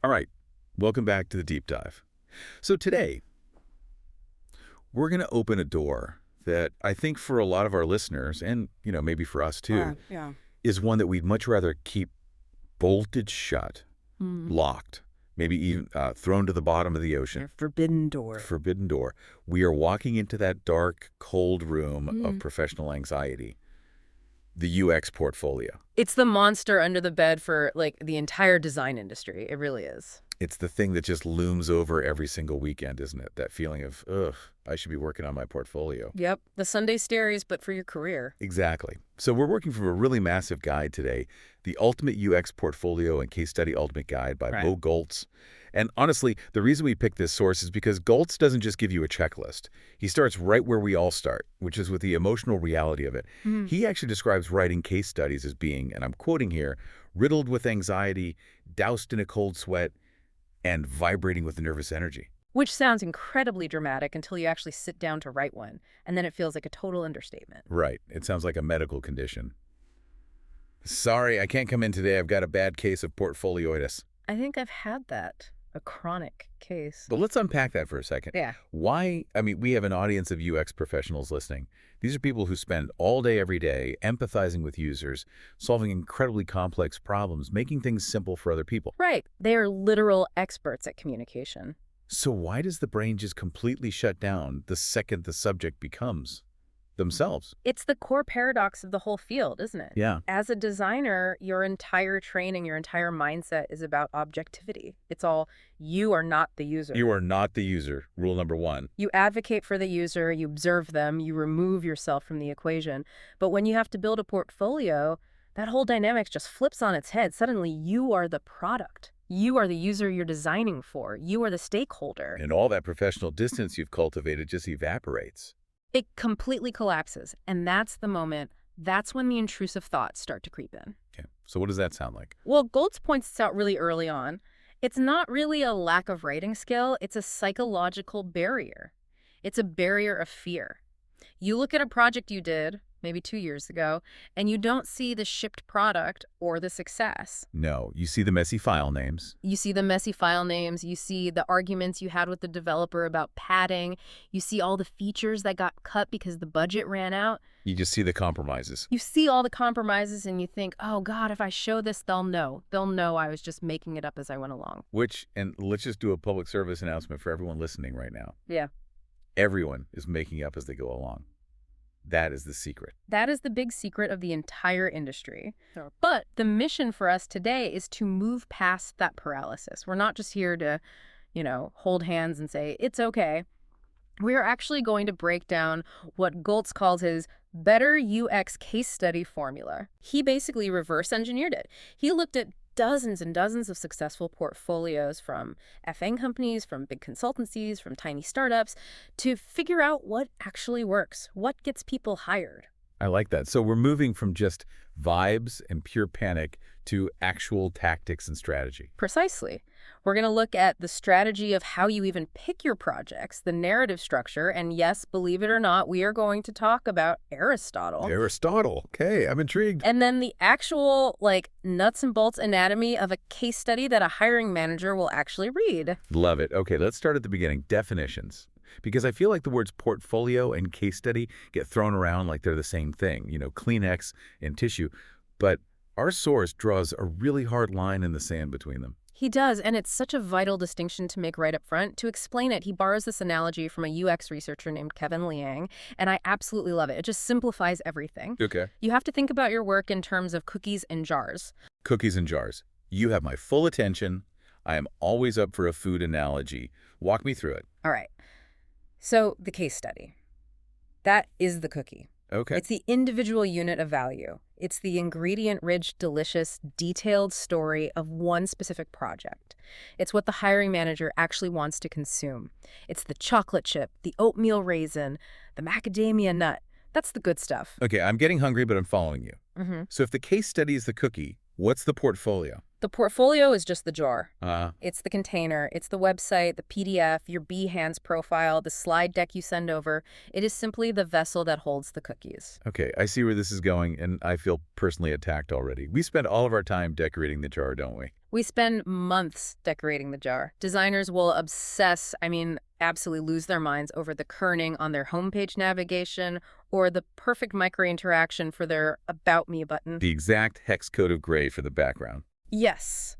All right, welcome back to the deep dive. So today, we're going to open a door that I think for a lot of our listeners, and maybe for us too, Yeah. is one that we'd much rather keep bolted shut, Mm. locked, maybe even thrown to the bottom of the ocean. Your forbidden door. Forbidden door. We are walking into that dark, cold room of Mm. professional anxiety, the UX portfolio. It's the monster under the bed for like the entire design industry. It really is. It's the thing that just looms over every single weekend, isn't it? That feeling of, ugh, I should be working on my portfolio. Yep. The Sunday scaries, but for your career. Exactly. So we're working from a really massive guide today, the Ultimate UX Portfolio and Case Study Ultimate Guide by Right. Bo Goltz. And honestly, the reason we picked this source is because Goltz doesn't just give you a checklist. He starts right where we all start, which is with the emotional reality of it. Mm. He actually describes writing case studies as being, and I'm quoting here, riddled with anxiety, doused in a cold sweat, and vibrating with nervous energy. Which sounds incredibly dramatic until you actually sit down to write one, and then it feels like a total understatement. Right. It sounds like a medical condition. Sorry, I can't come in today. I've got a bad case of portfolioitis. I think I've had that. A chronic case. But let's unpack that for a second. Yeah. Why? I mean, we have an audience of UX professionals listening. These are people who spend all day, every day, empathizing with users, solving incredibly complex problems, making things simple for other people. Right. They are literal experts at communication. So why does the brain just completely shut down the second the subject becomes themselves? It's the core paradox of the whole field, isn't it? Yeah. As a designer, your entire training, your entire mindset is about objectivity. It's all, you are not the user. You are not the user, rule number one. You advocate for the user, you observe them, you remove yourself from the equation. But when you have to build a portfolio, that whole dynamic just flips on its head. Suddenly, you are the product. You are the user you're designing for. You are the stakeholder. And all that professional distance you've cultivated just evaporates. It completely collapses. And that's the moment, that's when the intrusive thoughts start to creep in. Okay. So what does that sound like? Well, Goltz points this out really early on. It's not really a lack of writing skill, it's a psychological barrier. It's a barrier of fear. You look at a project you did, maybe 2 years ago, and you don't see the shipped product or the success. No, you see the messy file names. You see the messy file names, you see the arguments you had with the developer about padding, you see all the features that got cut because the budget ran out. You just see the compromises. You see all the compromises and you think, oh God, if I show this, they'll know. They'll know I was just making it up as I went along. Which, and let's just do a public service announcement for everyone listening right now. Yeah. Everyone is making up as they go along. That is the secret. That is the big secret of the entire industry. Sure. But the mission for us today is to move past that paralysis. We're not just here to, hold hands and say, it's okay. We're actually going to break down what Goltz calls his better UX case study formula. He basically reverse engineered it. He looked at dozens and dozens of successful portfolios from FN companies, from big consultancies, from tiny startups, to figure out what actually works, what gets people hired. I like that. So we're moving from just vibes and pure panic to actual tactics and strategy. Precisely. We're going to look at the strategy of how you even pick your projects, the narrative structure, and yes, believe it or not, we are going to talk about Aristotle. Aristotle. Okay, I'm intrigued. And then the actual, nuts and bolts anatomy of a case study that a hiring manager will actually read. Love it. Okay, let's start at the beginning. Definitions. Because I feel like the words portfolio and case study get thrown around like they're the same thing, Kleenex and tissue. But our source draws a really hard line in the sand between them. He does, and it's such a vital distinction to make right up front. To explain it, he borrows this analogy from a UX researcher named Kevin Liang, and I absolutely love it. It just simplifies everything. Okay. You have to think about your work in terms of cookies and jars. Cookies and jars. You have my full attention. I am always up for a food analogy. Walk me through it. All right. So the case study. That is the cookie. Okay. It's the individual unit of value. It's the ingredient-rich, delicious, detailed story of one specific project. It's what the hiring manager actually wants to consume. It's the chocolate chip, the oatmeal raisin, the macadamia nut. That's the good stuff. Okay, I'm getting hungry, but I'm following you. Mm-hmm. So if the case study is the cookie, what's the portfolio? The portfolio is just the jar. Uh, It's the container, it's the website, the PDF, your Behance profile, the slide deck you send over. It is simply the vessel that holds the cookies. okay, I see where this is going, and I feel personally attacked already. We spend all of our time decorating the jar, don't we? We spend months decorating the jar. Designers will obsess, absolutely lose their minds over the kerning on their homepage navigation or the perfect micro-interaction for their About Me button. The exact hex code of gray for the background. Yes,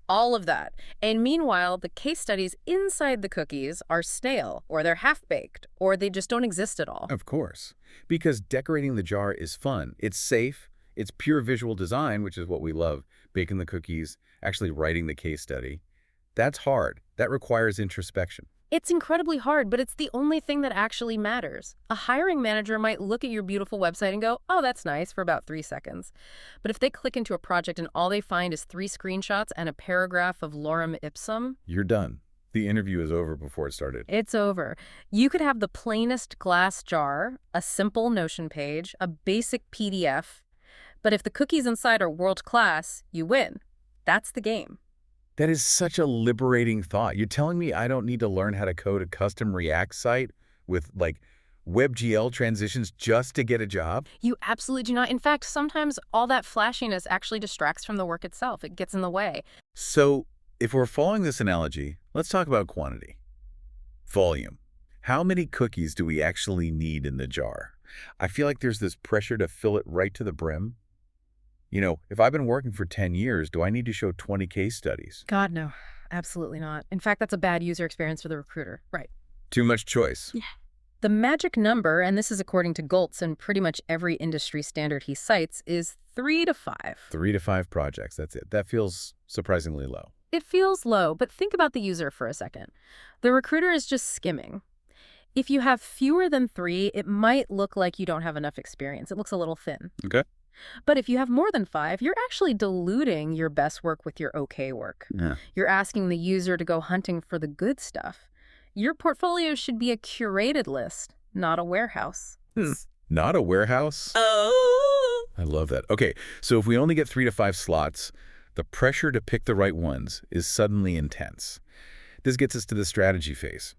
all of that. And meanwhile, the case studies inside the cookies are stale, or they're half-baked, or they just don't exist at all. Of course, because decorating the jar is fun. It's safe. It's pure visual design, which is what we love. Baking the cookies, actually writing the case study. That's hard. That requires introspection. It's incredibly hard, but it's the only thing that actually matters. A hiring manager might look at your beautiful website and go, oh, that's nice, for about 3 seconds. But if they click into a project and all they find is 3 screenshots and a paragraph of lorem ipsum, You're done. The interview is over before it started. it's over. You could have the plainest glass jar, a simple Notion page, a basic PDF, but if the cookies inside are world-class, you win. That's the game. That is such a liberating thought. You're telling me I don't need to learn how to code a custom React site with, like, WebGL transitions just to get a job? You absolutely do not. In fact, sometimes all that flashiness actually distracts from the work itself. It gets in the way. So, if we're following this analogy, let's talk about quantity. Volume. How many cookies do we actually need in the jar? I feel like there's this pressure to fill it right to the brim. You know, if I've been working for 10 years, do I need to show 20 case studies? God, no. Absolutely not. In fact, that's a bad user experience for the recruiter. Right. Too much choice. Yeah. The magic number, and this is according to Goltz and pretty much every industry standard he cites, is 3 to 5. 3 to 5 projects, that's it. That feels surprisingly low. It feels low, but think about the user for a second. The recruiter is just skimming. If you have fewer than 3, it might look like you don't have enough experience. It looks a little thin. Okay. But if you have more than 5, you're actually diluting your best work with your okay work. Yeah. You're asking the user to go hunting for the good stuff. Your portfolio should be a curated list, not a warehouse. Not a warehouse? Oh. I love that. Okay, so if we only get 3 to 5 slots, the pressure to pick the right ones is suddenly intense. This gets us to the strategy phase.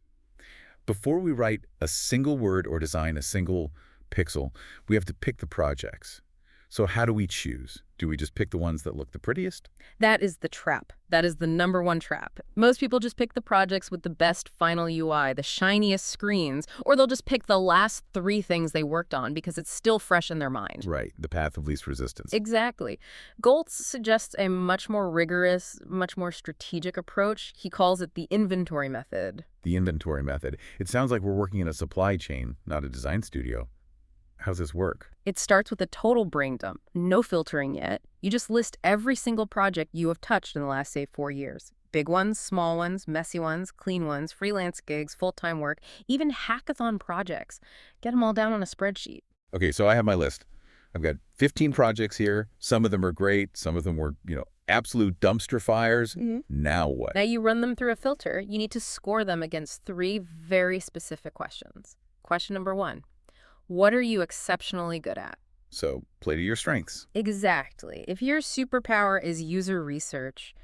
Before we write a single word or design a single pixel, we have to pick the projects. So how do we choose? Do we just pick the ones that look the prettiest? That is the trap. That is the #1 trap. Most people just pick the projects with the best final UI, the shiniest screens, or they'll just pick the last 3 things they worked on because it's still fresh in their mind. Right, the path of least resistance. Exactly. Goltz suggests a much more rigorous, much more strategic approach. He calls it the inventory method. The inventory method. It sounds like we're working in a supply chain, not a design studio. How's this work? It starts with a total brain dump. No filtering yet. You just list every single project you have touched in the last, say, 4 years. Big ones, small ones, messy ones, clean ones, freelance gigs, full-time work, even hackathon projects. Get them all down on a spreadsheet. Okay, so I have my list. I've got 15 projects here. Some of them are great. Some of them were, absolute dumpster fires. Now what? Now you run them through a filter. You need to score them against 3 very specific questions. Question number 1. What are you exceptionally good at? So play to your strengths. Exactly. If your superpower is user research,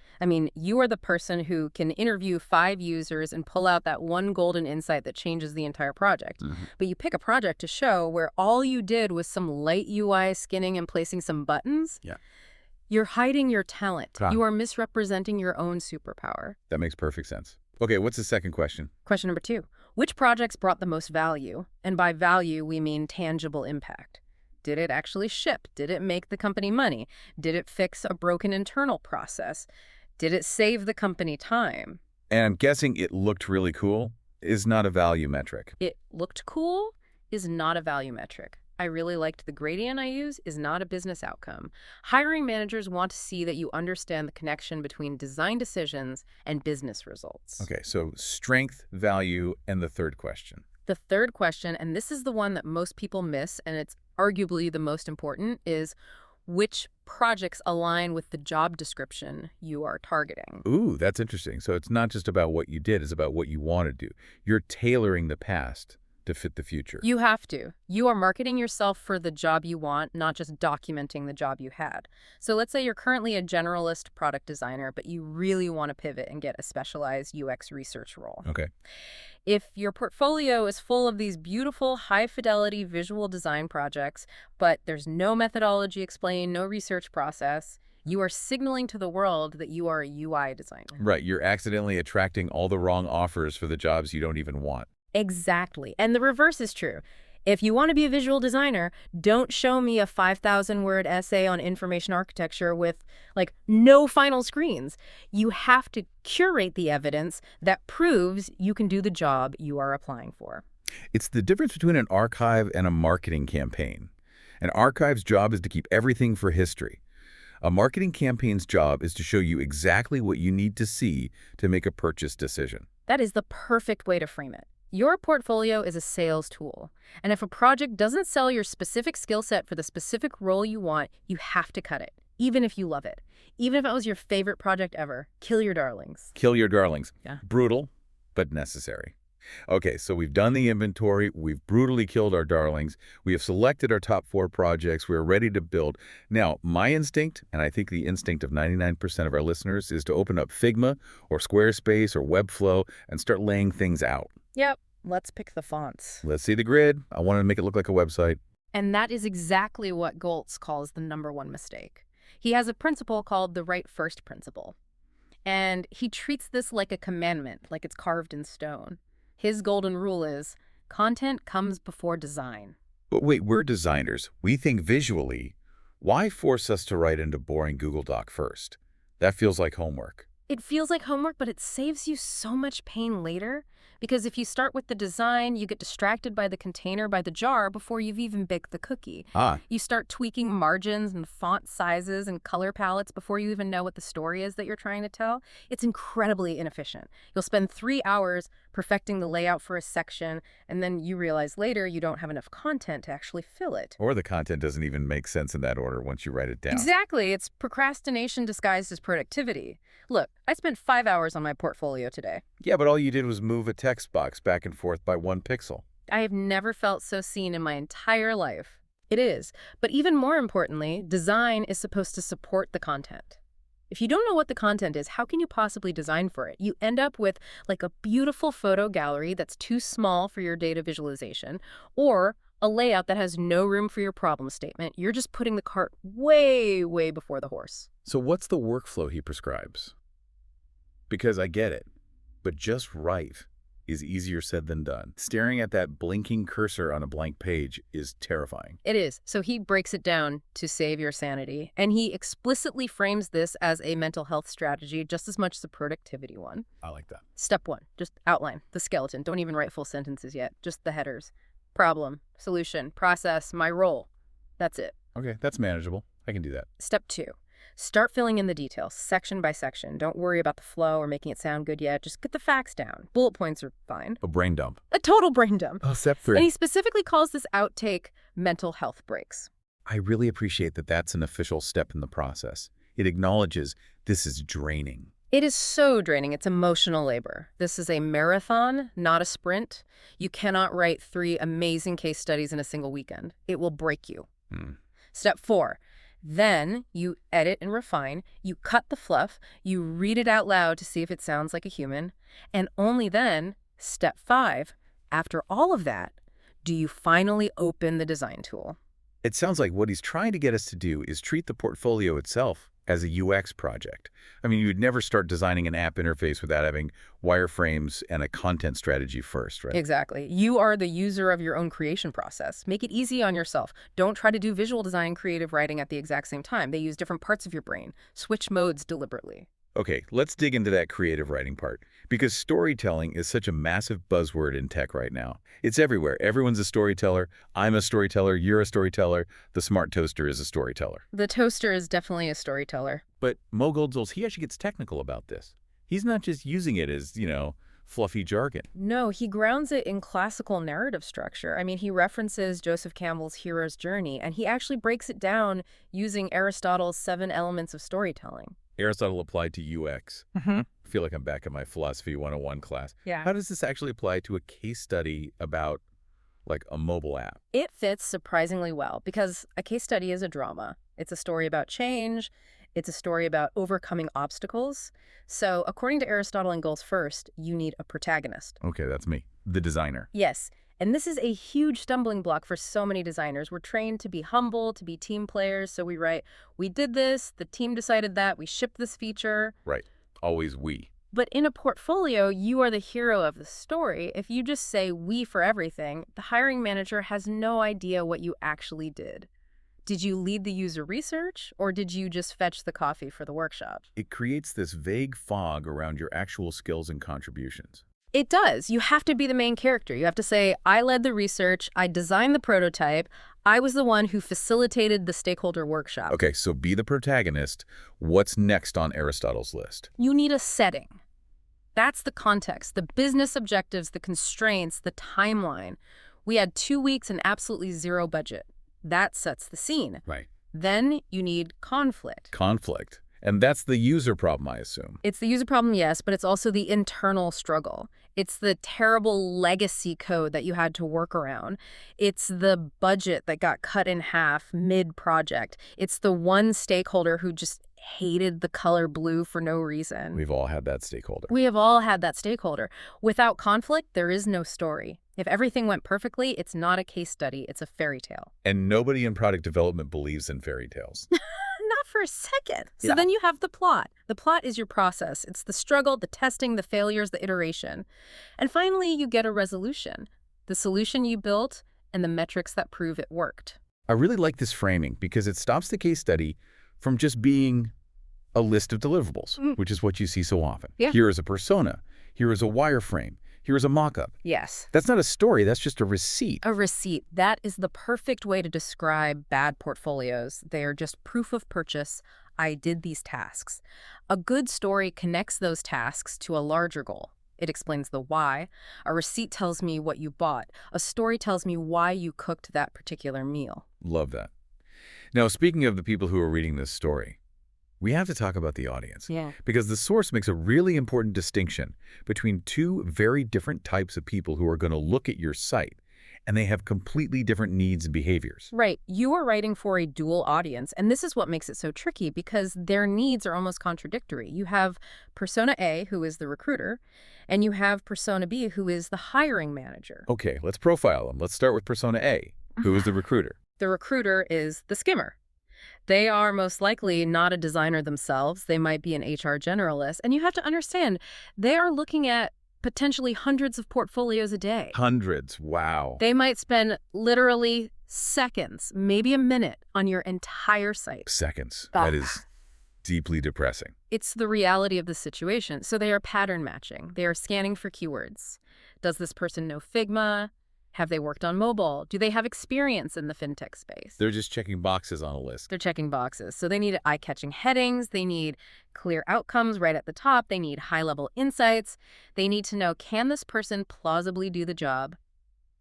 you are the person who can interview 5 users and pull out that one golden insight that changes the entire project. But you pick a project to show where all you did was some light UI skinning and placing some buttons. Yeah. You're hiding your talent. Ah. You are misrepresenting your own superpower. That makes perfect sense. Okay, what's the second question? Question number 2. Which projects brought the most value? And by value, we mean tangible impact. Did it actually ship? Did it make the company money? Did it fix a broken internal process? Did it save the company time? And I'm guessing it looked really cool is not a value metric. It looked cool is not a value metric. I really liked the gradient I use is not a business outcome. Hiring managers want to see that you understand the connection between design decisions and business results. Okay, so strength, value, and the third question. The third question, and this is the one that most people miss, and it's arguably the most important, is which projects align with the job description you are targeting. Ooh, that's interesting. So it's not just about what you did, it's about what you want to do. You're tailoring the past to fit the future. You have to. You are marketing yourself for the job you want, not just documenting the job you had. So let's say you're currently a generalist product designer, but you really want to pivot and get a specialized UX research role. Okay. If your portfolio is full of these beautiful, high-fidelity visual design projects, but there's no methodology explained, no research process, you are signaling to the world that you are a UI designer. Right. You're accidentally attracting all the wrong offers for the jobs you don't even want. Exactly. And the reverse is true. If you want to be a visual designer, don't show me a 5,000-word essay on information architecture with, like, no final screens. You have to curate the evidence that proves you can do the job you are applying for. It's the difference between an archive and a marketing campaign. An archive's job is to keep everything for history. A marketing campaign's job is to show you exactly what you need to see to make a purchase decision. That is the perfect way to frame it. Your portfolio is a sales tool, and if a project doesn't sell your specific skill set for the specific role you want, you have to cut it, even if you love it. Even if it was your favorite project ever, kill your darlings. Kill your darlings. Yeah. Brutal, but necessary. Okay, so we've done the inventory, we've brutally killed our darlings, we have selected our top 4 projects, we're ready to build. Now, my instinct, and I think the instinct of 99% of our listeners, is to open up Figma or Squarespace or Webflow and start laying things out. Yep. Let's pick the fonts. Let's see the grid. I want to make it look like a website. And that is exactly what Goltz calls the #1 mistake. He has a principle called the right first principle. And he treats this like a commandment, like it's carved in stone. His golden rule is, content comes before design. But wait, we're designers. We think visually. Why force us to write into boring Google Doc first? That feels like homework. It feels like homework, but it saves you so much pain later. Because if you start with the design, you get distracted by the container, by the jar, before you've even baked the cookie. You start tweaking margins and font sizes and color palettes before you even know what the story is that you're trying to tell. It's incredibly inefficient. You'll spend 3 hours perfecting the layout for a section, and then you realize later you don't have enough content to actually fill it. Or the content doesn't even make sense in that order once you write it down. Exactly. It's procrastination disguised as productivity. Look, I spent 5 hours on my portfolio today. Yeah, but all you did was move a text box back and forth by 1 pixel. I have never felt so seen in my entire life. It is. But even more importantly, design is supposed to support the content. If you don't know what the content is, how can you possibly design for it? You end up with like a beautiful photo gallery that's too small for your data visualization, or a layout that has no room for your problem statement. You're just putting the cart way, way before the horse. So what's the workflow he prescribes? Because I get it, but just write is easier said than done. Staring at that blinking cursor on a blank page is terrifying. It is. So he breaks it down to save your sanity, and he explicitly frames this as a mental health strategy just as much as a productivity one. I like that. Step 1, just outline the skeleton. Don't even write full sentences yet, just the headers. Problem, solution, process, my role. That's it. Okay, that's manageable. I can do that. Step 2, start filling in the details, section by section. Don't worry about the flow or making it sound good yet. Just get the facts down. Bullet points are fine. A brain dump. A total brain dump. Oh, step 3. And he specifically calls this outtake mental health breaks. I really appreciate that that's an official step in the process. It acknowledges this is draining. It is so draining. It's emotional labor. This is a marathon, not a sprint. You cannot write 3 amazing case studies in a single weekend. It will break you. Step 4. Then you edit and refine, you cut the fluff, you read it out loud to see if it sounds like a human, and only then, step 5, after all of that, do you finally open the design tool. It sounds like what he's trying to get us to do is treat the portfolio itself as a UX project. I mean, you would never start designing an app interface without having wireframes and a content strategy first, right? Exactly. You are the user of your own creation process. Make it easy on yourself. Don't try to do visual design and creative writing at the exact same time. They use different parts of your brain. Switch modes deliberately. Okay, let's dig into that creative writing part, because storytelling is such a massive buzzword in tech right now. It's everywhere. Everyone's a storyteller. I'm a storyteller. You're a storyteller. The smart toaster is a storyteller. The toaster is definitely a storyteller. But Mo Goldzels, he actually gets technical about this. He's not just using it as, fluffy jargon. No, he grounds it in classical narrative structure. I mean, he references Joseph Campbell's hero's journey, and he actually breaks it down using Aristotle's 7 elements of storytelling. Aristotle applied to UX. I feel like I'm back in my philosophy 101 class. Yeah. How does this actually apply to a case study about like a mobile app. It fits surprisingly well because a case study is a drama. It's a story about change. It's a story about overcoming obstacles. So according to Aristotle in Goals First, you need a protagonist. Okay, that's me, the designer. Yes, and this is a huge stumbling block for so many designers. We're trained to be humble, to be team players, so we write, we did this, the team decided that, we shipped this feature. Right. Always we. But in a portfolio, you are the hero of the story. If you just say we for everything, the hiring manager has no idea what you actually did. Did you lead the user research, or did you just fetch the coffee for the workshop? It creates this vague fog around your actual skills and contributions. It does. You have to be the main character. You have to say, I led the research, I designed the prototype, I was the one who facilitated the stakeholder workshop. Okay, so be the protagonist. What's next on Aristotle's list? You need a setting. That's the context, the business objectives, the constraints, the timeline. We had 2 weeks and absolutely zero budget. That sets the scene. Right. Then you need conflict. Conflict. And that's the user problem, I assume. It's the user problem, yes, but it's also the internal struggle. It's the terrible legacy code that you had to work around. It's the budget that got cut in half mid-project. It's the one stakeholder who just hated the color blue for no reason. We've all had that stakeholder. We have all had that stakeholder. Without conflict, there is no story. If everything went perfectly, it's not a case study, it's a fairy tale. And nobody in product development believes in fairy tales. Not for a second. So Yeah. then you have the plot. The plot is your process. It's the struggle, the testing, the failures, the iteration. And finally, you get a resolution. The solution you built and the metrics that prove it worked. I really like this framing because it stops the case study from just being a list of deliverables, which is what you see so often. Yeah. Here is a persona. Here is a wireframe. Here is a mock-up. Yes. That's not a story. That's just a receipt. A receipt. That is the perfect way to describe bad portfolios. They are just proof of purchase. I did these tasks. A good story connects those tasks to a larger goal. It explains the why. A receipt tells me what you bought. A story tells me why you cooked that particular meal. Love that. Now, speaking of the people who are reading this story, we have to talk about the audience. Yeah. Because the source makes a really important distinction between two very different types of people who are going to look at your site, and they have completely different needs and behaviors. Right. You are writing for a dual audience, and this is what makes it so tricky because their needs are almost contradictory. You have persona A, who is the recruiter, and you have persona B, who is the hiring manager. Okay, let's profile them. Let's start with persona A, who is the recruiter. The recruiter is the skimmer. They are most likely not a designer themselves. They might be an HR generalist. And you have to understand, they are looking at potentially hundreds of portfolios a day. Hundreds. Wow. They might spend literally seconds, maybe a minute, on your entire site. Seconds. Ah. That is deeply depressing. It's the reality of the situation. So they are pattern matching. They are scanning for keywords. Does this person know Figma? Have they worked on mobile? Do they have experience in the fintech space? They're just checking boxes on a list. They're checking boxes. So they need eye-catching headings. They need clear outcomes right at the top. They need high-level insights. They need to know, can this person plausibly do the job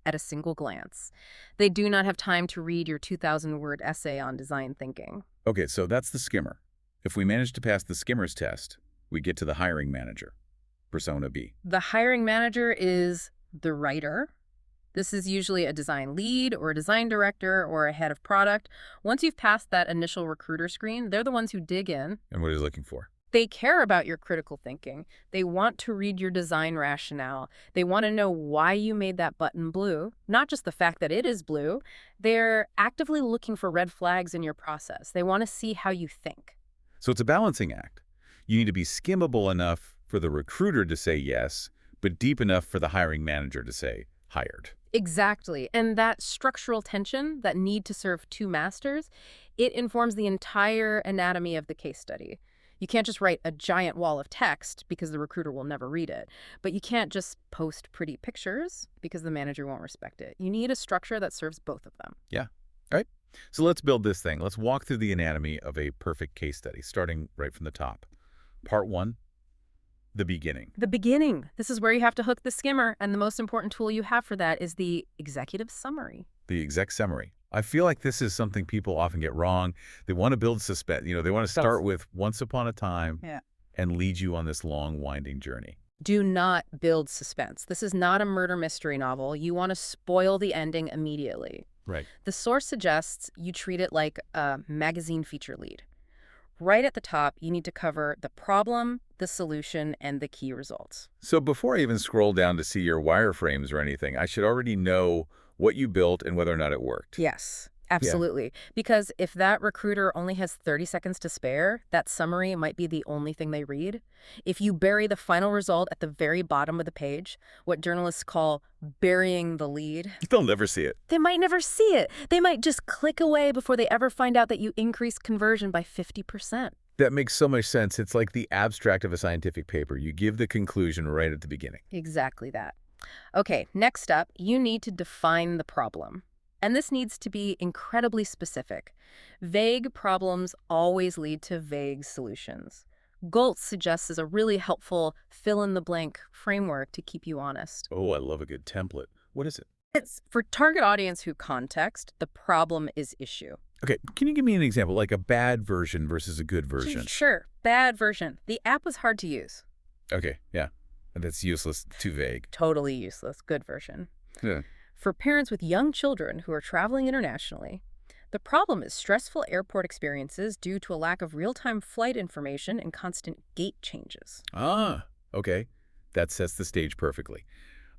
at a single glance? They do not have time to read your 2,000-word essay on design thinking. Okay, so that's the skimmer. If we manage to pass the skimmer's test, we get to the hiring manager, persona B. The hiring manager is the writer. This is usually a design lead or a design director or a head of product. Once you've passed that initial recruiter screen, they're the ones who dig in. And what is he looking for? They care about your critical thinking. They want to read your design rationale. They want to know why you made that button blue, not just the fact that it is blue. They're actively looking for red flags in your process. They want to see how you think. So it's a balancing act. You need to be skimmable enough for the recruiter to say yes, but deep enough for the hiring manager to say hired. Exactly. And that structural tension, that need to serve two masters, it informs the entire anatomy of the case study. You can't just write a giant wall of text because the recruiter will never read it. But you can't just post pretty pictures because the manager won't respect it. You need a structure that serves both of them. Yeah. All right. So let's build this thing. Let's walk through the anatomy of a perfect case study, starting right from the top. Part 1, the beginning. The beginning. This is where you have to hook the skimmer, and the most important tool you have for that is the executive summary. The exec summary. I feel like this is something people often get wrong. They want to build suspense. They want to start with once upon a time and lead you on this long, winding journey. Do not build suspense. This is not a murder mystery novel. You want to spoil the ending immediately. Right. The source suggests you treat it like a magazine feature lead. Right at the top, you need to cover the problem, the solution, and the key results. So before I even scroll down to see your wireframes or anything, I should already know what you built and whether or not it worked. Yes, Yeah. absolutely. Because if that recruiter only has 30 seconds to spare, that summary might be the only thing they read. If you bury the final result at the very bottom of the page, what journalists call burying the lead, They'll never see it. they might never see it. They might just click away before they ever find out that you increased conversion by 50%. That makes so much sense. It's like the abstract of a scientific paper. You give the conclusion right at the beginning. Exactly that. Okay, next up, you need to define the problem. And this needs to be incredibly specific. Vague problems always lead to vague solutions. Goltz suggests is a really helpful fill-in-the-blank framework to keep you honest. Oh, I love a good template. What is it? It's for target audience who context, the problem is issue. Okay, can you give me an example, like a bad version versus a good version? Sure, bad version. The app was hard to use. Okay, yeah. That's useless, too vague. Totally useless. Good version. Yeah. For parents with young children who are traveling internationally, the problem is stressful airport experiences due to a lack of real-time flight information and constant gate changes. Ah, okay. That sets the stage perfectly.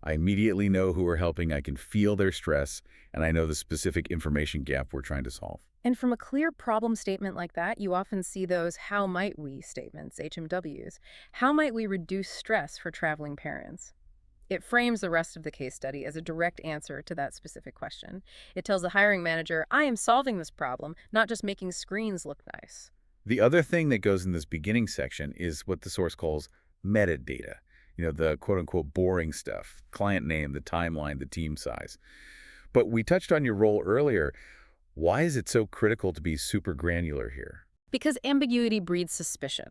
I immediately know who we're helping, I can feel their stress, and I know the specific information gap we're trying to solve. And from a clear problem statement like that, you often see those how might we statements, HMWs. How might we reduce stress for traveling parents? It frames the rest of the case study as a direct answer to that specific question. It tells the hiring manager, I am solving this problem, not just making screens look nice. The other thing that goes in this beginning section is what the source calls metadata. The quote-unquote boring stuff, client name, the timeline, the team size. But we touched on your role earlier. Why is it so critical to be super granular here? Because ambiguity breeds suspicion.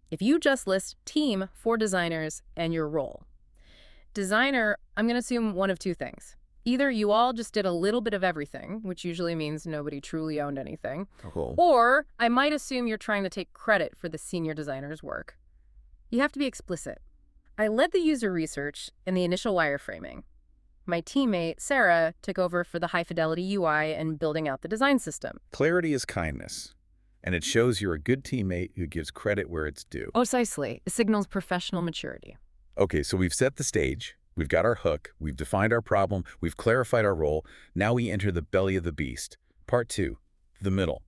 If you just list team, 4 designers, and your role. Designer, I'm going to assume one of two things. Either you all just did a little bit of everything, which usually means nobody truly owned anything, or I might assume you're trying to take credit for the senior designer's work. You have to be explicit. I led the user research and the initial wireframing. My teammate, Sarah, took over for the high-fidelity UI and building out the design system. Clarity is kindness, and it shows you're a good teammate who gives credit where it's due. Precisely. It signals professional maturity. Okay, so we've set the stage, we've got our hook, we've defined our problem, we've clarified our role. Now we enter the belly of the beast. Part 2, the middle,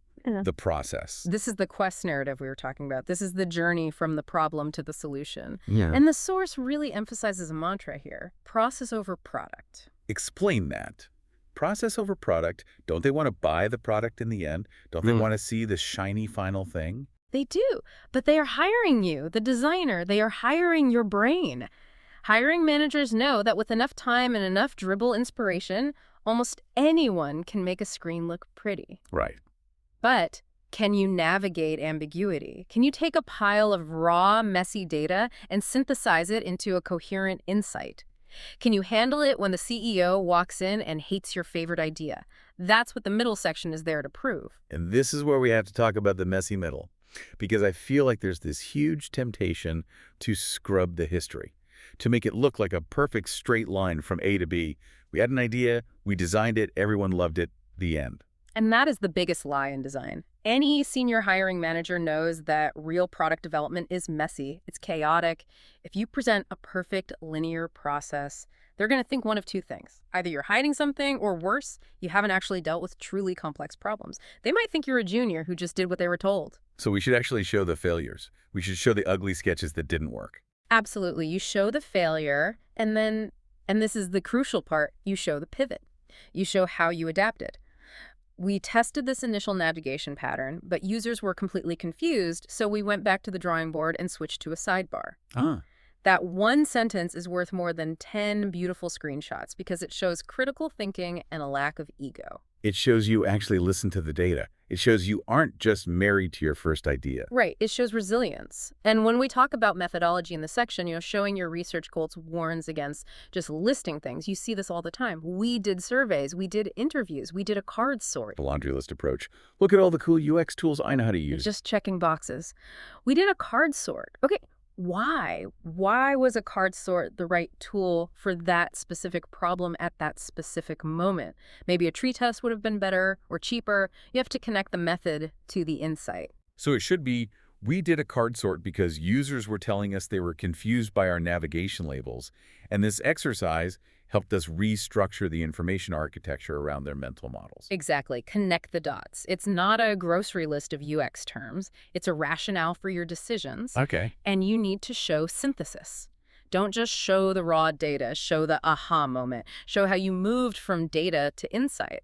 the process. This is the quest narrative we were talking about. This is the journey from the problem to the solution. Yeah. And the source really emphasizes a mantra here, process over product. Explain that. Process over product. Don't they want to buy the product in the end? Don't they want to see the shiny final thing? They do, but they are hiring you, the designer. They are hiring your brain. Hiring managers know that with enough time and enough dribble inspiration, almost anyone can make a screen look pretty. Right. But can you navigate ambiguity? Can you take a pile of raw, messy data and synthesize it into a coherent insight? Can you handle it when the CEO walks in and hates your favorite idea? That's what the middle section is there to prove. And this is where we have to talk about the messy middle, because I feel like there's this huge temptation to scrub the history, to make it look like a perfect straight line from A to B. We had an idea, we designed it, everyone loved it, the end. And that is the biggest lie in design. Any senior hiring manager knows that real product development is messy. It's chaotic. If you present a perfect linear process, they're going to think one of two things. Either you're hiding something, or worse, you haven't actually dealt with truly complex problems. They might think you're a junior who just did what they were told. So we should actually show the failures. We should show the ugly sketches that didn't work. Absolutely. You show the failure, and then, and this is the crucial part, you show the pivot. You show how you adapted. We tested this initial navigation pattern, but users were completely confused, so we went back to the drawing board and switched to a sidebar. That one sentence is worth more than 10 beautiful screenshots because it shows critical thinking and a lack of ego. It shows you actually listen to the data. It shows you aren't just married to your first idea. Right. It shows resilience. And when we talk about methodology in the section, showing your research goals warns against just listing things. You see this all the time. We did surveys. We did interviews. We did a card sort. The laundry list approach. Look at all the cool UX tools I know how to use. Just checking boxes. We did a card sort. Okay, Why? Why was a card sort the right tool for that specific problem at that specific moment? Maybe a tree test would have been better or cheaper. You have to connect the method to the insight. So it should be, we did a card sort because users were telling us they were confused by our navigation labels, and this exercise helped us restructure the information architecture around their mental models. Exactly. Connect the dots. It's not a grocery list of UX terms. It's a rationale for your decisions, Okay. and you need to show synthesis. Don't just show the raw data, show the aha moment. Show how you moved from data to insight.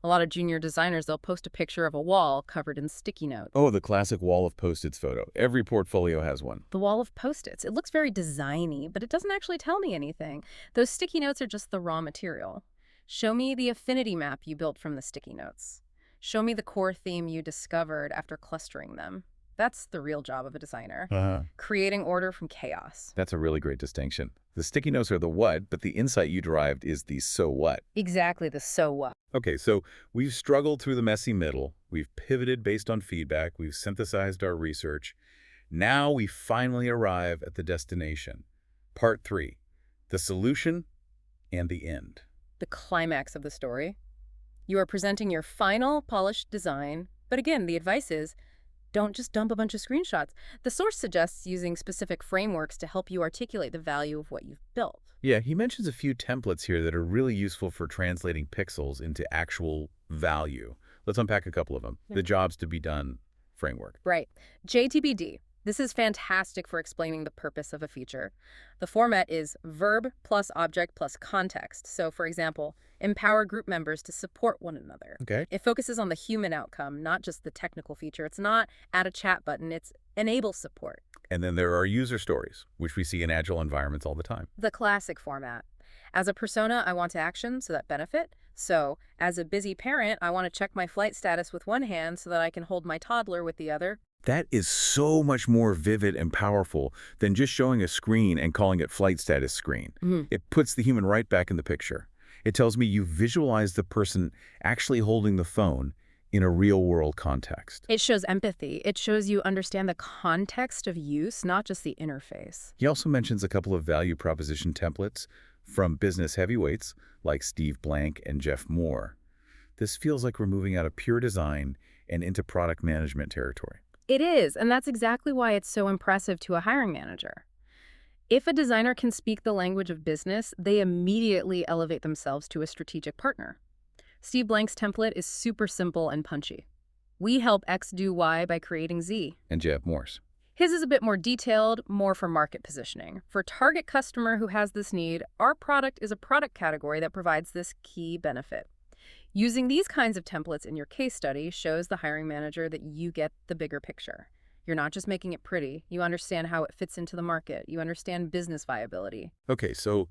A lot of junior designers, they'll post a picture of a wall covered in sticky notes. Oh, the classic wall of Post-its photo. Every portfolio has one. The wall of Post-its. It looks very designy, but it doesn't actually tell me anything. Those sticky notes are just the raw material. Show me the affinity map you built from the sticky notes. Show me the core theme you discovered after clustering them. That's the real job of a designer. Creating order from chaos. That's a really great distinction. The sticky notes are the what, but the insight you derived is the so what. Exactly, the so what. Okay, so we've struggled through the messy middle. We've pivoted based on feedback. We've synthesized our research. Now we finally arrive at the destination. Part 3, the solution and the end. The climax of the story. You are presenting your final polished design, but again, the advice is don't just dump a bunch of screenshots. The source suggests using specific frameworks to help you articulate the value of what you've built. Yeah, he mentions a few templates here that are really useful for translating pixels into actual value. Let's unpack a couple of them. The jobs to be done framework. Right. JTBD. This is fantastic for explaining the purpose of a feature. The format is verb plus object plus context. So, for example, empower group members to support one another. Okay. It focuses on the human outcome, not just the technical feature. It's not add a chat button, it's enable support. And then there are user stories, which we see in agile environments all the time. The classic format. As a persona, I want to action so that benefit. So, as a busy parent, I want to check my flight status with one hand so that I can hold my toddler with the other. That is so much more vivid and powerful than just showing a screen and calling it flight status screen. It puts the human right back in the picture. It tells me you visualize the person actually holding the phone in a real-world context. It shows empathy. It shows you understand the context of use, not just the interface. He also mentions a couple of value proposition templates from business heavyweights like Steve Blank and Jeff Moore. This feels like we're moving out of pure design and into product management territory. It is, and that's exactly why it's so impressive to a hiring manager. If a designer can speak the language of business, they immediately elevate themselves to a strategic partner. Steve Blank's template is super simple and punchy. We help X do Y by creating Z. And Jeff Moore's. His is a bit more detailed, more for market positioning. For target customer who has this need, our product is a product category that provides this key benefit. Using these kinds of templates in your case study shows the hiring manager that you get the bigger picture. You're not just making it pretty. You understand how it fits into the market. You understand business viability. Okay, so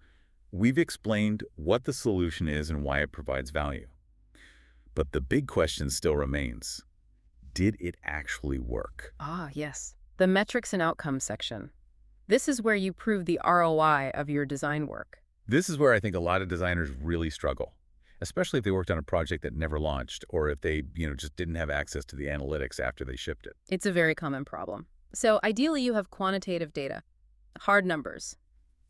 we've explained what the solution is and why it provides value. But the big question still remains. Did it actually work? Ah, yes. The metrics and outcomes section. This is where you prove the ROI of your design work. This is where I think a lot of designers really struggle, especially if they worked on a project that never launched or if they, just didn't have access to the analytics after they shipped it. It's a very common problem. So ideally you have quantitative data, hard numbers,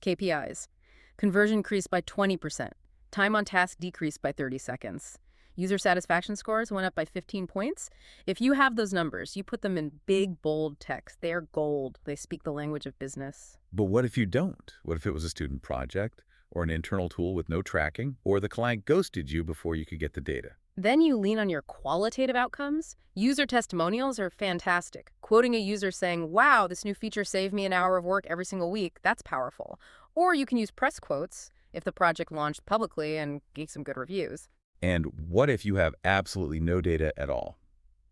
KPIs. Conversion increased by 20%. Time on task decreased by 30 seconds. User satisfaction scores went up by 15 points. If you have those numbers, you put them in big, bold text. They are gold. They speak the language of business. But what if you don't? What if it was a student project or an internal tool with no tracking, or the client ghosted you before you could get the data? Then you lean on your qualitative outcomes. User testimonials are fantastic. Quoting a user saying, wow, this new feature saved me an hour of work every single week, that's powerful. Or you can use press quotes if the project launched publicly and gave some good reviews. And what if you have absolutely no data at all?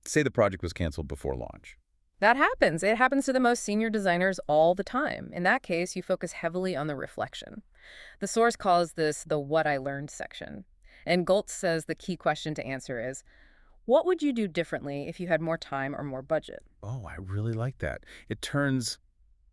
Say the project was canceled before launch. That happens. It happens to the most senior designers all the time. In that case, you focus heavily on the reflection. The source calls this the what I learned section. And Goltz says the key question to answer is, what would you do differently if you had more time or more budget? Oh, I really like that. It turns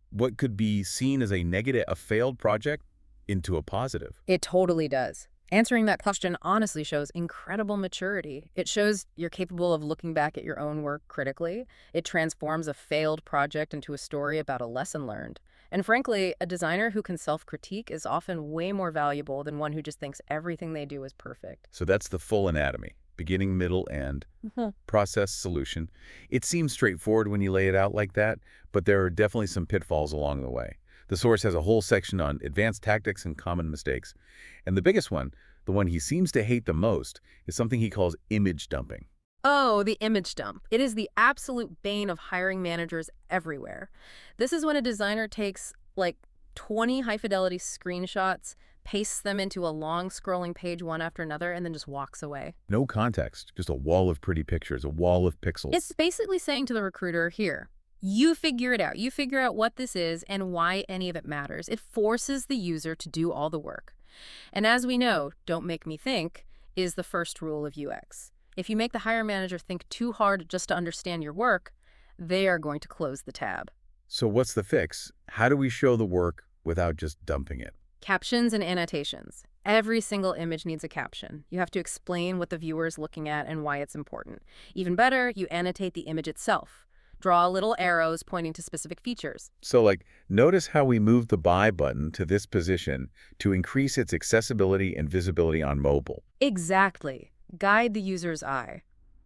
what could be seen as a negative, a failed project, into a positive. It totally does. Answering that question honestly shows incredible maturity. It shows you're capable of looking back at your own work critically. It transforms a failed project into a story about a lesson learned. And frankly, a designer who can self-critique is often way more valuable than one who just thinks everything they do is perfect. So that's the full anatomy, beginning, middle, end, process, solution. It seems straightforward when you lay it out like that, but there are definitely some pitfalls along the way. The source has a whole section on advanced tactics and common mistakes. And the biggest one, the one he seems to hate the most, is something he calls image dumping. Oh, the image dump. It is the absolute bane of hiring managers everywhere. This is when a designer takes like 20 high-fidelity screenshots, pastes them into a long scrolling page one after another, and then just walks away. No context, just a wall of pretty pictures, a wall of pixels. It's basically saying to the recruiter, here, you figure it out. You figure out what this is and why any of it matters. It forces the user to do all the work. And as we know, don't make me think is the first rule of UX. If you make the hiring manager think too hard just to understand your work, they are going to close the tab. So what's the fix? How do we show the work without just dumping it? Captions and annotations. Every single image needs a caption. You have to explain what the viewer is looking at and why it's important. Even better, you annotate the image itself. Draw little arrows pointing to specific features. So like, notice how we moved the buy button to this position to increase its accessibility and visibility on mobile. Exactly. Guide the user's eye.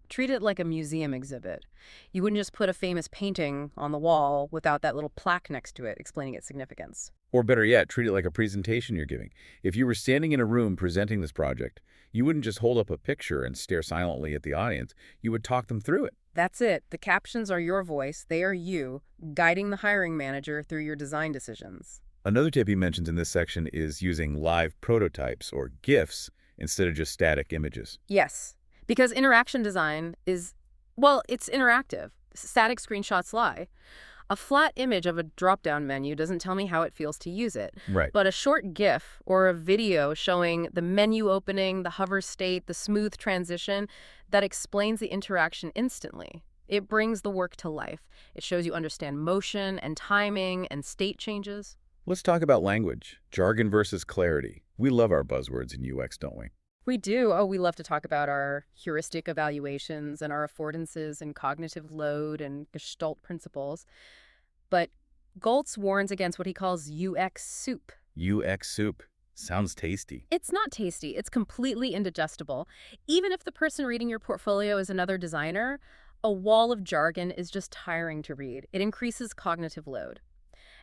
Treat it like a museum exhibit. You wouldn't just put a famous painting on the wall without that little plaque next to it explaining its significance. Or better yet, treat it like a presentation you're giving. If you were standing in a room presenting this project, you wouldn't just hold up a picture and stare silently at the audience. You would talk them through it. That's it. The captions are your voice. They are you, guiding the hiring manager through your design decisions. Another tip he mentions in this section is using live prototypes or GIFs instead of just static images. Yes, because interaction design is, well, it's interactive. Static screenshots lie. A flat image of a drop-down menu doesn't tell me how it feels to use it. Right. But a short GIF or a video showing the menu opening, the hover state, the smooth transition, that explains the interaction instantly. It brings the work to life. It shows you understand motion and timing and state changes. Let's talk about language. Jargon versus clarity. We love our buzzwords in UX, don't we? We do. Oh, we love to talk about our heuristic evaluations and our affordances and cognitive load and Gestalt principles. But Goltz warns against what he calls UX soup. UX soup. Sounds tasty. It's not tasty. It's completely indigestible. Even if the person reading your portfolio is another designer, a wall of jargon is just tiring to read. It increases cognitive load.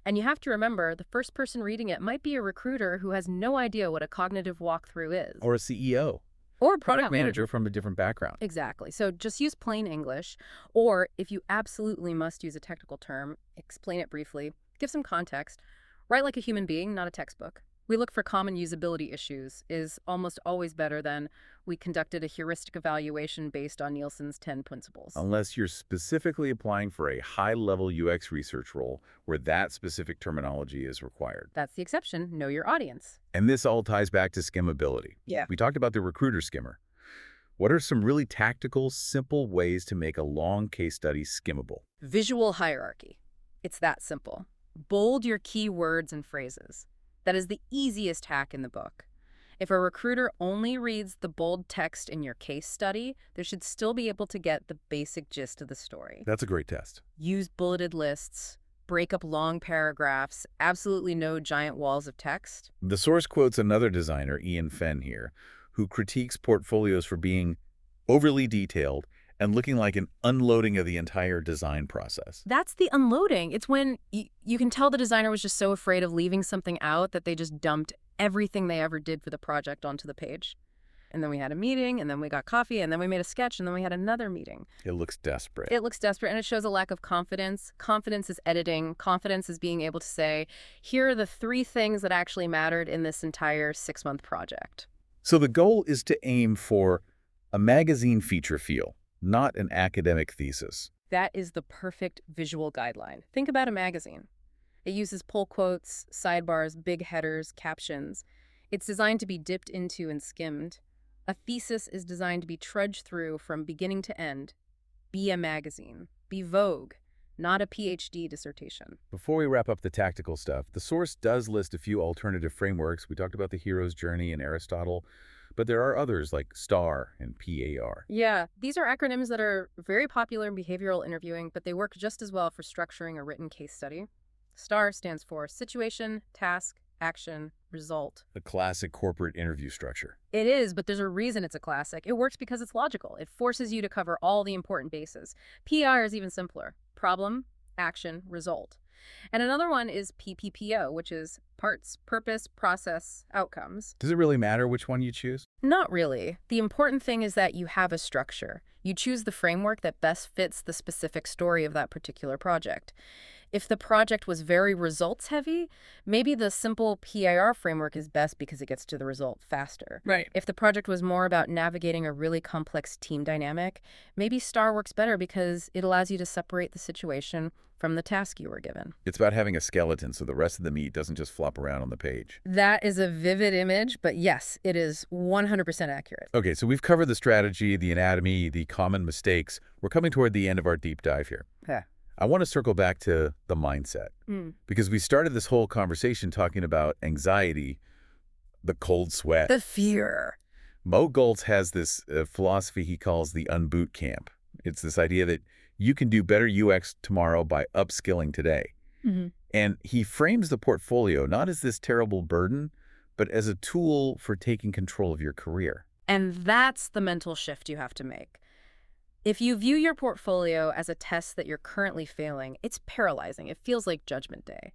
And you have to remember, the first person reading it might be a recruiter who has no idea what a cognitive walkthrough is. Or a CEO. Or a Product manager from a different background. Exactly. So just use plain English. Or if you absolutely must use a technical term, explain it briefly, give some context. Write like a human being, not a textbook. We look for common usability issues is almost always better than we conducted a heuristic evaluation based on Nielsen's 10 principles. Unless you're specifically applying for a high-level UX research role where that specific terminology is required. That's the exception. Know your audience. And this all ties back to skimmability. Yeah. We talked about the recruiter skimmer. What are some really tactical, simple ways to make a long case study skimmable? Visual hierarchy. It's that simple. Bold your key words and phrases. That is the easiest hack in the book. If a recruiter only reads the bold text in your case study, they should still be able to get the basic gist of the story. That's a great test. Use bulleted lists, break up long paragraphs, absolutely no giant walls of text. The source quotes another designer, Ian Fenn here, who critiques portfolios for being overly detailed and looking like an unloading of the entire design process. That's the unloading. It's when you can tell the designer was just so afraid of leaving something out that they just dumped everything they ever did for the project onto the page. And then we had a meeting, and then we got coffee, and then we made a sketch, and then we had another meeting. It looks desperate. It looks desperate, and it shows a lack of confidence. Confidence is editing. Confidence is being able to say, here are the 3 things that actually mattered in this entire 6-month project. So the goal is to aim for a magazine feature feel, not an academic thesis. That is the perfect visual guideline. Think about a magazine. It uses pull quotes, sidebars, big headers, captions. It's designed to be dipped into and skimmed. A thesis is designed to be trudged through from beginning to end. Be a magazine. Be Vogue, not a PhD dissertation. Before we wrap up the tactical stuff, the source does list a few alternative frameworks. We talked about the hero's journey and Aristotle, but there are others like STAR and PAR. Yeah, these are acronyms that are very popular in behavioral interviewing, but they work just as well for structuring a written case study. STAR stands for situation, task, action, result. The classic corporate interview structure. It is, but there's a reason it's a classic. It works because it's logical. It forces you to cover all the important bases. PR is even simpler. Problem, action, result. And another one is PPPO, which is parts, purpose, process, outcomes. Does it really matter which one you choose? Not really. The important thing is that you have a structure. You choose the framework that best fits the specific story of that particular project. If the project was very results heavy, maybe the simple PIR framework is best because it gets to the result faster. Right. If the project was more about navigating a really complex team dynamic, maybe STAR works better because it allows you to separate the situation from the task you were given. It's about having a skeleton so the rest of the meat doesn't just flop around on the page. That is a vivid image, but yes, it is 100% accurate. Okay, so we've covered the strategy, the anatomy, the common mistakes. We're coming toward the end of our deep dive here. Yeah. I want to circle back to the mindset, because we started this whole conversation talking about anxiety, the cold sweat. The fear. Mo Goltz has this philosophy he calls the unboot camp. It's this idea that you can do better UX tomorrow by upskilling today. And he frames the portfolio not as this terrible burden, but as a tool for taking control of your career. And that's the mental shift you have to make. If you view your portfolio as a test that you're currently failing, it's paralyzing. It feels like Judgment Day.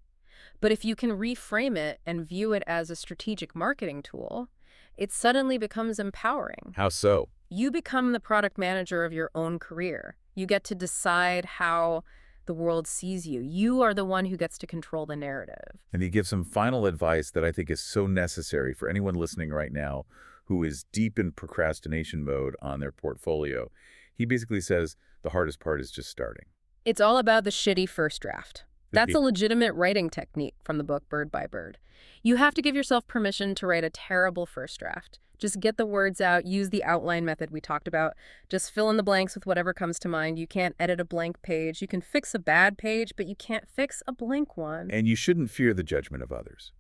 But if you can reframe it and view it as a strategic marketing tool, it suddenly becomes empowering. How so? You become the product manager of your own career. You get to decide how the world sees you. You are the one who gets to control the narrative. And he gives some final advice that I think is so necessary for anyone listening right now who is deep in procrastination mode on their portfolio. He basically says the hardest part is just starting. It's all about the shitty first draft. That's a legitimate writing technique from the book Bird by Bird. You have to give yourself permission to write a terrible first draft. Just get the words out, use the outline method we talked about. Just fill in the blanks with whatever comes to mind. You can't edit a blank page. You can fix a bad page, but you can't fix a blank one. And you shouldn't fear the judgment of others.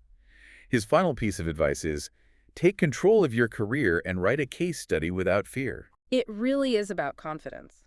His final piece of advice is, take control of your career and write a case study without fear. It really is about confidence.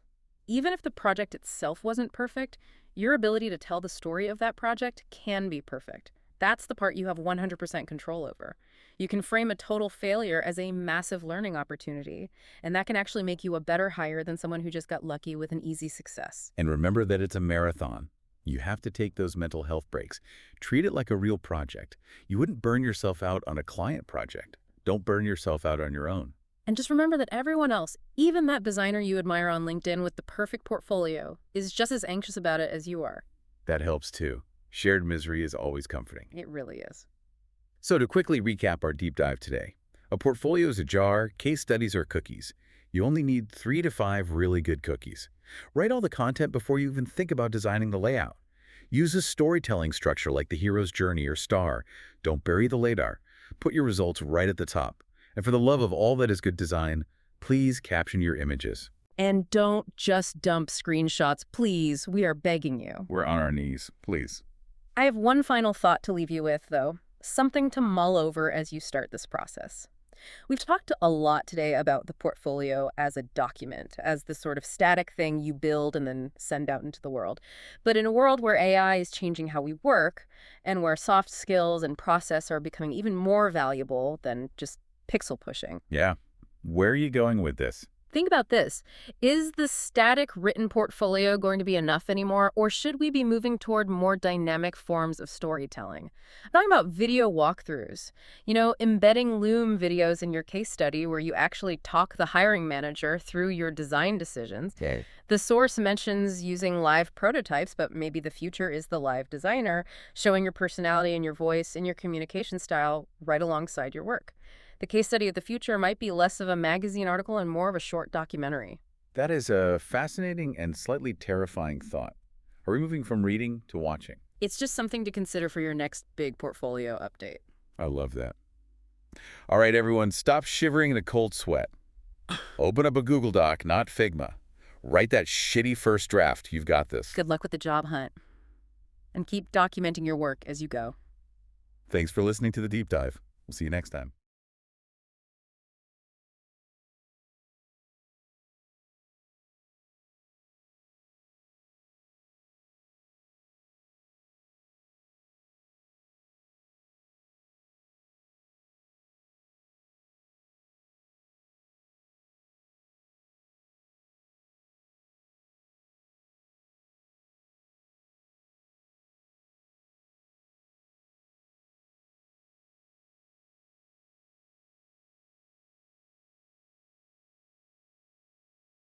Even if the project itself wasn't perfect, your ability to tell the story of that project can be perfect. That's the part you have 100% control over. You can frame a total failure as a massive learning opportunity, and that can actually make you a better hire than someone who just got lucky with an easy success. And remember that it's a marathon. You have to take those mental health breaks. Treat it like a real project. You wouldn't burn yourself out on a client project. Don't burn yourself out on your own. And just remember that everyone else, even that designer you admire on LinkedIn with the perfect portfolio, is just as anxious about it as you are. That helps too. Shared misery is always comforting. It really is. So to quickly recap our deep dive today, a portfolio is a jar, case studies are cookies. You only need 3 to 5 really good cookies. Write all the content before you even think about designing the layout. Use a storytelling structure like the hero's journey or STAR. Don't bury the LADAR. Put your results right at the top. And for the love of all that is good design, please caption your images. And don't just dump screenshots, please. We are begging you. We're on our knees, please. I have one final thought to leave you with, though. Something to mull over as you start this process. We've talked a lot today about the portfolio as a document, as the sort of static thing you build and then send out into the world. But in a world where AI is changing how we work, and where soft skills and process are becoming even more valuable than just pixel pushing. Yeah. Where are you going with this? Think about this. Is the static written portfolio going to be enough anymore, or should we be moving toward more dynamic forms of storytelling? I'm talking about video walkthroughs. You know, embedding Loom videos in your case study where you actually talk the hiring manager through your design decisions. Okay. The source mentions using live prototypes, but maybe the future is the live designer, showing your personality and your voice and your communication style right alongside your work. The case study of the future might be less of a magazine article and more of a short documentary. That is a fascinating and slightly terrifying thought. Are we moving from reading to watching? It's just something to consider for your next big portfolio update. I love that. All right, everyone, stop shivering in a cold sweat. Open up a Google Doc, not Figma. Write that shitty first draft. You've got this. Good luck with the job hunt. And keep documenting your work as you go. Thanks for listening to The Deep Dive. We'll see you next time.